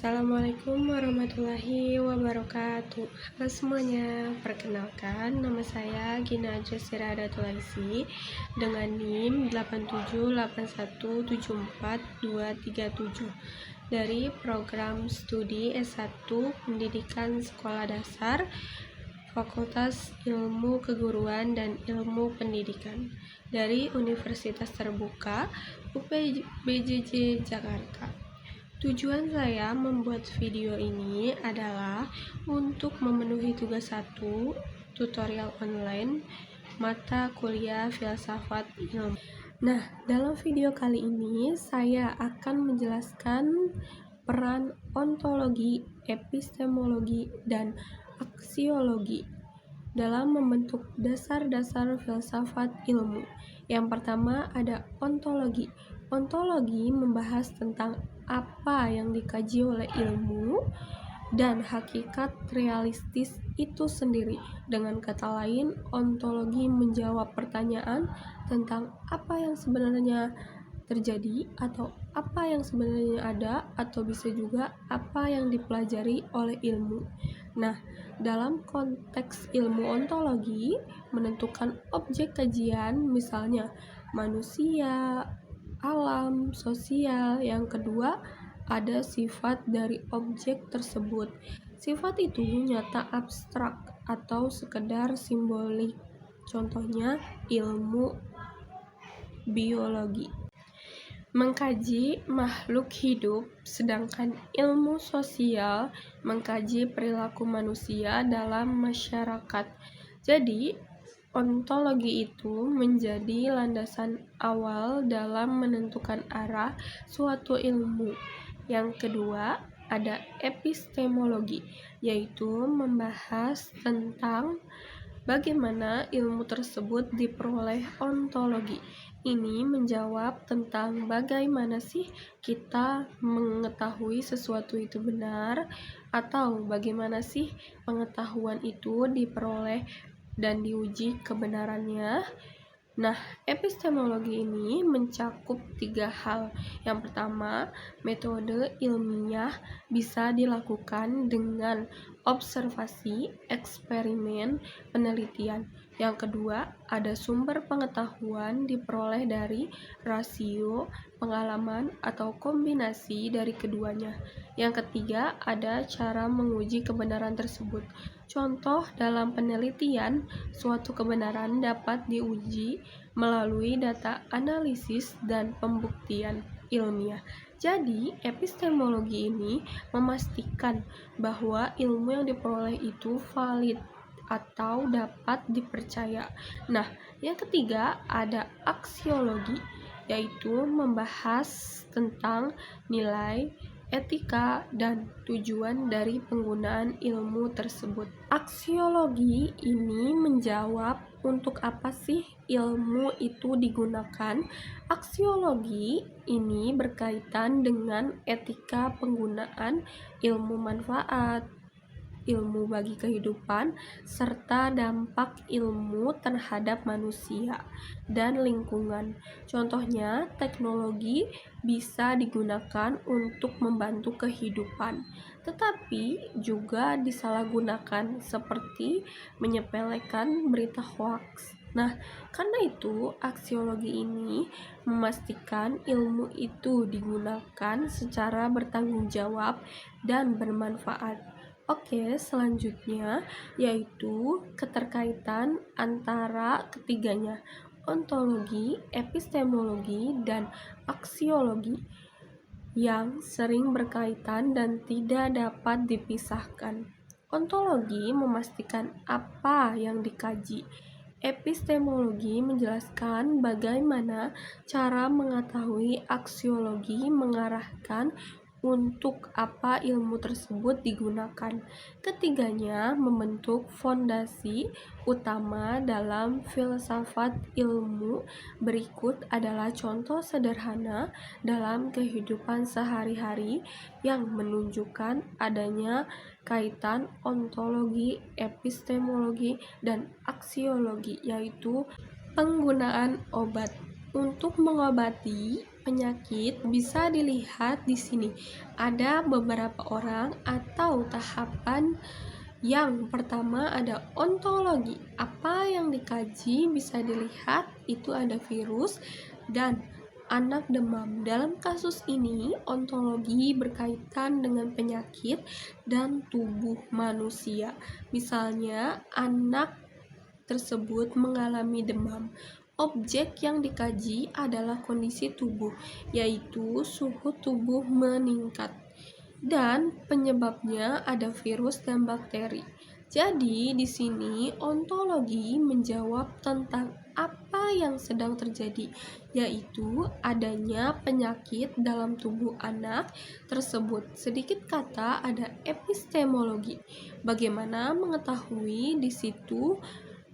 Assalamualaikum warahmatullahi wabarakatuh. Halo semuanya, perkenalkan nama saya Gina Jasira Datulaisi dengan NIM 878174237 dari program studi S1 Pendidikan Sekolah Dasar Fakultas Ilmu Keguruan dan Ilmu Pendidikan dari Universitas Terbuka UPBJJ Jakarta. Tujuan saya membuat video ini adalah untuk memenuhi tugas 1 tutorial online mata kuliah filsafat ilmu. Nah, dalam video kali ini saya akan menjelaskan peran ontologi, epistemologi, dan aksiologi dalam membentuk dasar-dasar filsafat ilmu. Yang pertama ada ontologi. Ontologi membahas tentang apa yang dikaji oleh ilmu dan hakikat realistis itu sendiri. Dengan kata lain, ontologi menjawab pertanyaan tentang apa yang sebenarnya terjadi atau apa yang sebenarnya ada, atau bisa juga apa yang dipelajari oleh ilmu. Nah, dalam konteks ilmu ontologi menentukan objek kajian, misalnya manusia, alam, sosial. Yang kedua, ada sifat dari objek tersebut. Sifat itu nyata abstrak atau sekedar simbolik. Contohnya ilmu biologi mengkaji makhluk hidup, sedangkan ilmu sosial mengkaji perilaku manusia dalam masyarakat. Jadi, ontologi itu menjadi landasan awal dalam menentukan arah suatu ilmu. Yang kedua, ada epistemologi, yaitu membahas tentang bagaimana ilmu tersebut diperoleh. Ontologi ini menjawab tentang bagaimana sih kita mengetahui sesuatu itu benar, atau bagaimana sih pengetahuan itu diperoleh dan diuji kebenarannya. Nah, epistemologi ini mencakup 3 hal. Yang pertama, metode ilmiah bisa dilakukan dengan observasi, eksperimen, penelitian. Yang kedua, ada sumber pengetahuan diperoleh dari rasio, pengalaman, atau kombinasi dari keduanya. Yang ketiga, ada cara menguji kebenaran tersebut. Contoh dalam penelitian, suatu kebenaran dapat diuji melalui data analisis dan pembuktian ilmiah. Jadi, epistemologi ini memastikan bahwa ilmu yang diperoleh itu valid atau dapat dipercaya. Nah, yang ketiga ada aksiologi, yaitu membahas tentang nilai, etika, dan tujuan dari penggunaan ilmu tersebut. Aksiologi ini menjawab untuk apa sih ilmu itu digunakan. Aksiologi ini berkaitan dengan etika penggunaan ilmu manfaat, ilmu bagi kehidupan, serta dampak ilmu terhadap manusia dan lingkungan. Contohnya, teknologi bisa digunakan untuk membantu kehidupan, tetapi juga disalahgunakan seperti menyepelekan berita hoaks. Nah, karena itu aksiologi ini memastikan ilmu itu digunakan secara bertanggung jawab dan bermanfaat. Oke, selanjutnya yaitu keterkaitan antara ketiganya, ontologi, epistemologi, dan aksiologi yang sering berkaitan dan tidak dapat dipisahkan. Ontologi memastikan apa yang dikaji. Epistemologi menjelaskan bagaimana cara mengetahui. Aksiologi mengarahkan untuk apa ilmu tersebut digunakan. Ketiganya membentuk fondasi utama dalam filsafat ilmu. Berikut adalah contoh sederhana dalam kehidupan sehari-hari yang menunjukkan adanya kaitan ontologi, epistemologi, dan aksiologi, yaitu penggunaan obat. Untuk mengobati, penyakit bisa dilihat di sini. Ada beberapa orang atau tahapan. Yang pertama ada ontologi. Apa yang dikaji bisa dilihat itu ada virus dan anak demam. Dalam kasus ini, ontologi berkaitan dengan penyakit dan tubuh manusia. Misalnya, anak tersebut mengalami demam. Objek yang dikaji adalah kondisi tubuh, yaitu suhu tubuh meningkat. Dan penyebabnya ada virus dan bakteri. Jadi, di sini ontologi menjawab tentang apa yang sedang terjadi, yaitu adanya penyakit dalam tubuh anak tersebut. Sedikit kata ada epistemologi. Bagaimana mengetahui di situ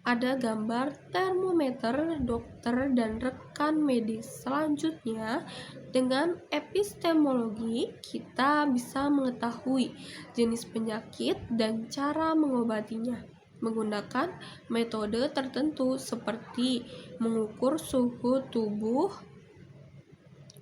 ada gambar termometer, dokter, dan rekan medis. Selanjutnya, dengan epistemologi, kita bisa mengetahui jenis penyakit dan cara mengobatinya menggunakan metode tertentu seperti mengukur suhu tubuh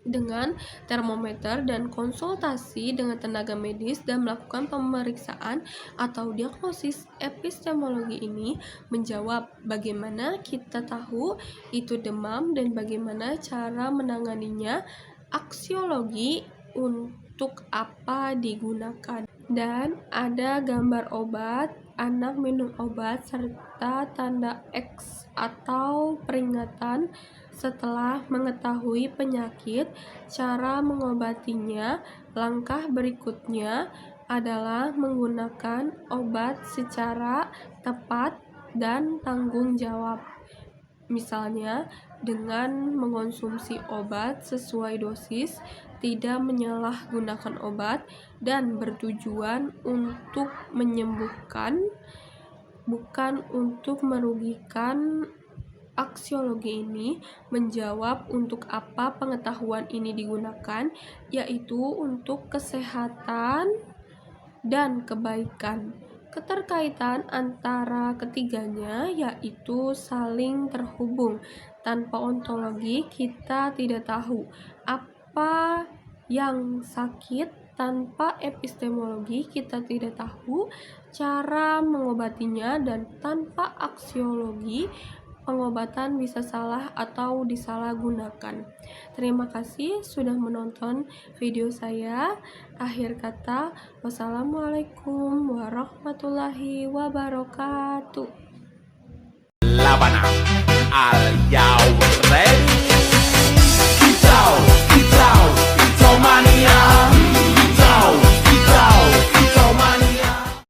dengan termometer dan konsultasi dengan tenaga medis dan melakukan pemeriksaan atau diagnosis. Epistemologi ini menjawab bagaimana kita tahu itu demam dan bagaimana cara menanganinya. Aksiologi untuk apa digunakan. Dan ada gambar obat, anak minum obat, serta tanda X atau peringatan setelah mengetahui penyakit. Cara mengobatinya, langkah berikutnya adalah menggunakan obat secara tepat dan tanggung jawab. Misalnya, dengan mengonsumsi obat sesuai dosis, tidak menyalahgunakan obat, dan bertujuan untuk menyembuhkan, bukan untuk merugikan. Aksiologi ini menjawab untuk apa pengetahuan ini digunakan, yaitu untuk kesehatan dan kebaikan. Keterkaitan antara ketiganya yaitu saling terhubung. Tanpa ontologi, kita tidak tahu apa yang sakit. Tanpa epistemologi, kita tidak tahu cara mengobatinya, dan tanpa aksiologi, pengobatan bisa salah atau disalahgunakan. Terima kasih sudah menonton video saya. Akhir kata, wassalamualaikum warahmatullahi wabarakatuh. Labana al